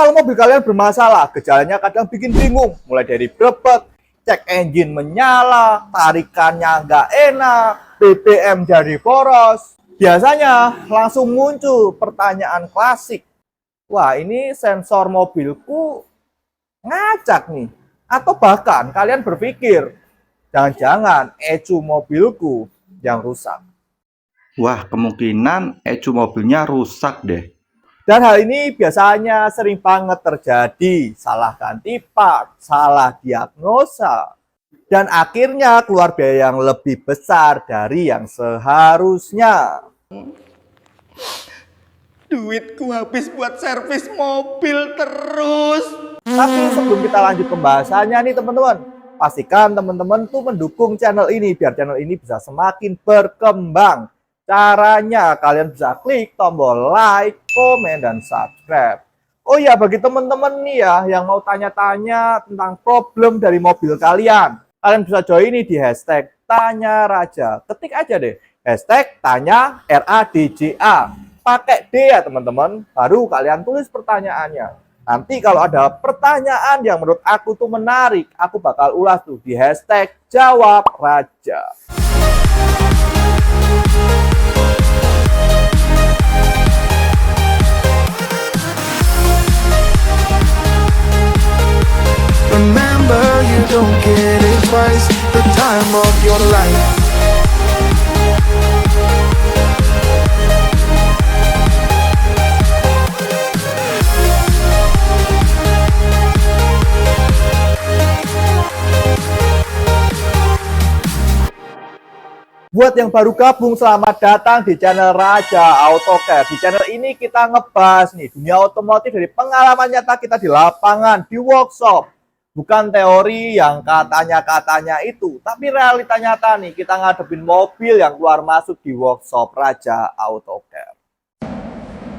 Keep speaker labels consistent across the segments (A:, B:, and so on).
A: Kalau mobil kalian bermasalah, gejalanya kadang bikin bingung. Mulai dari brebet, cek engine menyala, tarikannya nggak enak, BBM jadi boros. Biasanya langsung muncul pertanyaan klasik. Wah, ini sensor mobilku ngacak nih. Atau bahkan kalian berpikir, jangan-jangan ECU mobilku yang rusak.
B: Wah, kemungkinan ECU mobilnya rusak deh.
A: Dan hal ini biasanya sering banget terjadi, salah ganti part, salah diagnosa, dan akhirnya keluar biaya yang lebih besar dari yang seharusnya.
C: Duitku habis buat servis mobil terus.
A: Tapi sebelum kita lanjut pembahasannya nih teman-teman, pastikan teman-teman tuh mendukung channel ini biar channel ini bisa semakin berkembang. Caranya kalian bisa klik tombol like, komen, dan subscribe. Oh ya, bagi teman-teman nih ya yang mau tanya-tanya tentang problem dari mobil kalian, kalian bisa join ini di hashtag Tanya Raja. Ketik aja deh, hashtag Tanya RADJA. Pakai D ya teman-teman, baru kalian tulis pertanyaannya. Nanti kalau ada pertanyaan yang menurut aku tuh menarik, aku bakal ulas tuh di hashtag Jawab Raja.
D: Remember, you don't get it twice. The time of your life.
A: Buat yang baru gabung, selamat datang di channel Raja AutoCare. Di channel ini kita ngebahas nih dunia otomotif dari pengalaman nyata kita di lapangan, di workshop. Bukan teori yang katanya-katanya itu, tapi realita nyata nih kita ngadepin mobil yang keluar masuk di workshop Raja AutoCare.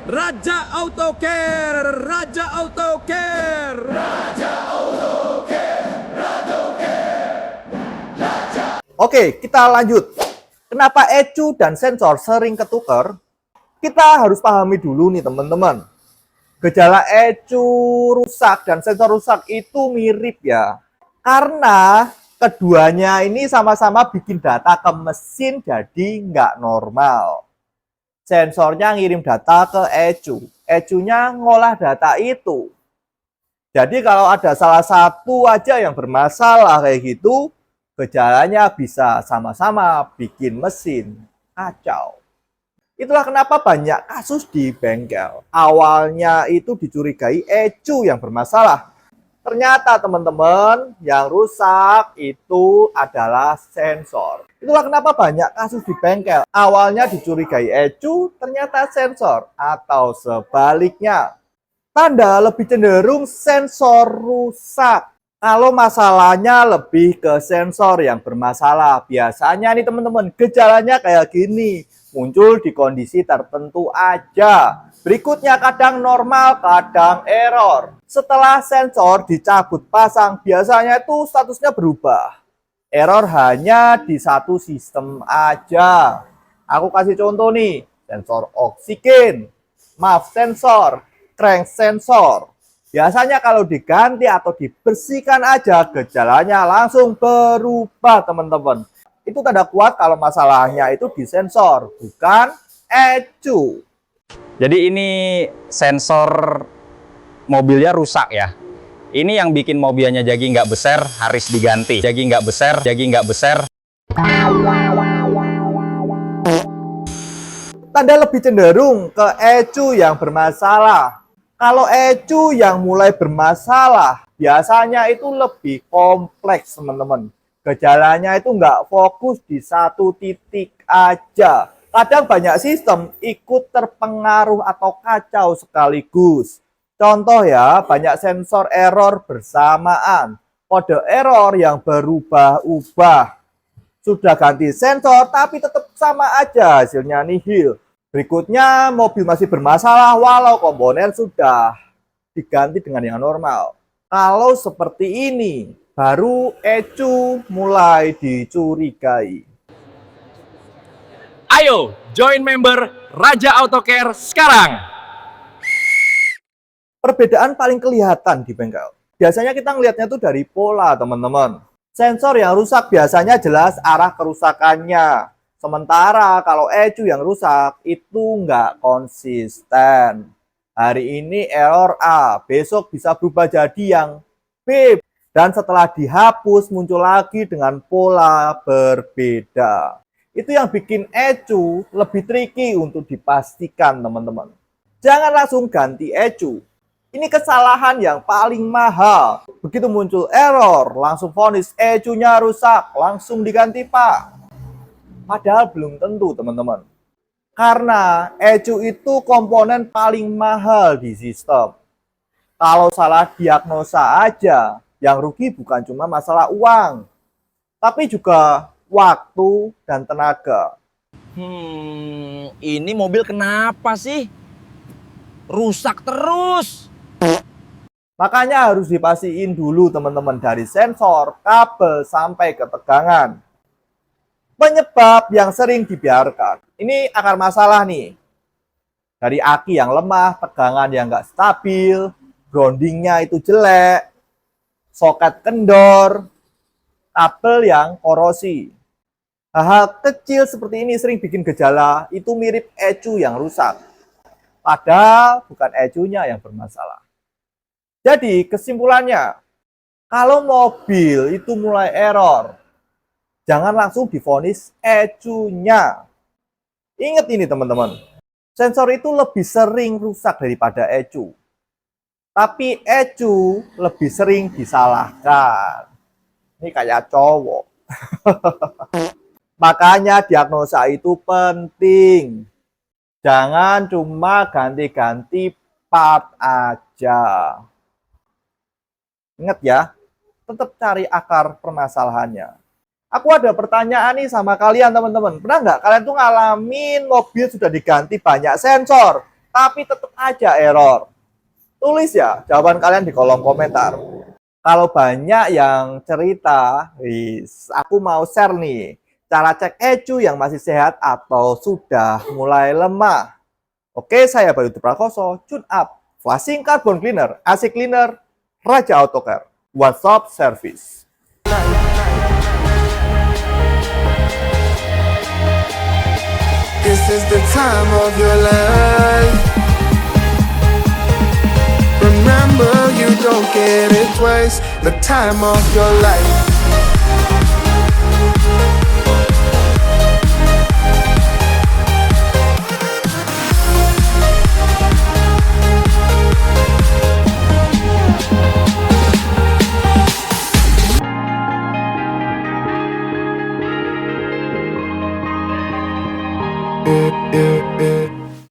C: Raja AutoCare, Raja AutoCare, Raja AutoCare, Raja AutoCare.
A: Oke, kita lanjut. Kenapa ECU dan sensor sering ketukar? Kita harus pahami dulu nih teman-teman. Gejala ECU rusak dan sensor rusak itu mirip ya. Karena keduanya ini sama-sama bikin data ke mesin jadi nggak normal. Sensornya ngirim data ke ECU. ECU-nya ngolah data itu. Jadi kalau ada salah satu aja yang bermasalah kayak gitu, gejalanya bisa sama-sama bikin mesin kacau. Itulah kenapa banyak kasus di bengkel. Awalnya itu dicurigai ECU yang bermasalah. Ternyata teman-teman yang rusak itu adalah sensor. Itulah kenapa banyak kasus di bengkel. Awalnya dicurigai ECU, ternyata sensor. Atau sebaliknya. Tanda lebih cenderung sensor rusak. Kalau masalahnya lebih ke sensor yang bermasalah. Biasanya nih teman-teman, gejalanya kayak gini. Muncul di kondisi tertentu aja. Berikutnya kadang normal, kadang error. Setelah sensor dicabut pasang, biasanya itu statusnya berubah. Error hanya di satu sistem aja. Aku kasih contoh nih, sensor oksigen, sensor, crank sensor. Biasanya kalau diganti atau dibersihkan aja, gejalanya langsung berubah teman-teman. Itu tanda kuat kalau masalahnya itu di sensor, bukan ECU.
E: Jadi ini sensor mobilnya rusak ya. Ini yang bikin mobilnya jadi nggak besar, harus diganti. Jadi nggak besar, jadi nggak besar.
A: Tanda lebih cenderung ke ECU yang bermasalah. Kalau ECU yang mulai bermasalah, biasanya itu lebih kompleks, teman-teman. Gejalanya itu nggak fokus di satu titik aja. Kadang banyak sistem ikut terpengaruh atau kacau sekaligus. Contoh ya, banyak sensor error bersamaan. Kode error yang berubah-ubah. Sudah ganti sensor, tapi tetap sama aja hasilnya nihil. Berikutnya, mobil masih bermasalah walau komponen sudah diganti dengan yang normal. Kalau seperti ini, baru ECU mulai dicurigai.
F: Ayo, join member Raja AutoCare sekarang!
A: Perbedaan paling kelihatan di bengkel. Biasanya kita ngelihatnya tuh dari pola, teman-teman. Sensor yang rusak biasanya jelas arah kerusakannya. Sementara kalau ECU yang rusak itu nggak konsisten. Hari ini error A, besok bisa berubah jadi yang B. Dan setelah dihapus muncul lagi dengan pola berbeda. Itu yang bikin ECU lebih tricky untuk dipastikan, teman-teman. Jangan langsung ganti ECU. Ini kesalahan yang paling mahal. Begitu muncul error, langsung vonis ECU-nya rusak, langsung diganti, Pak. Padahal belum tentu, teman-teman. Karena ECU itu komponen paling mahal di sistem. Kalau salah diagnosa aja, yang rugi bukan cuma masalah uang, tapi juga waktu dan tenaga.
F: Ini mobil kenapa sih? Rusak terus.
A: Makanya harus dipastiin dulu, teman-teman, dari sensor, kabel, sampai ke tegangan. Penyebab yang sering dibiarkan. Ini akar masalah nih. Dari aki yang lemah, tegangan yang nggak stabil, groundingnya itu jelek, soket kendor, kabel yang korosi. Hal-hal kecil seperti ini sering bikin gejala, itu mirip ECU yang rusak. Padahal bukan ECU-nya yang bermasalah. Jadi kesimpulannya, kalau mobil itu mulai error, jangan langsung divonis ECU-nya. Ingat ini, teman-teman. Sensor itu lebih sering rusak daripada ECU. Tapi ECU lebih sering disalahkan. Ini kayak cowok. Makanya diagnosa itu penting. Jangan cuma ganti-ganti part aja. Ingat ya, tetap cari akar permasalahannya. Aku ada pertanyaan nih sama kalian, teman-teman. Pernah nggak kalian tuh ngalamin mobil sudah diganti banyak sensor, tapi tetap aja error? Tulis ya jawaban kalian di kolom komentar. Kalau banyak yang cerita, aku mau share nih cara cek ECU yang masih sehat atau sudah mulai lemah. Oke, saya Bayu Prakoso, tune up, flashing carbon cleaner, AC cleaner, Raja Autocare, one stop service.
D: This is the time of your life. Remember, you don't get it twice. The time of your life. Yeah.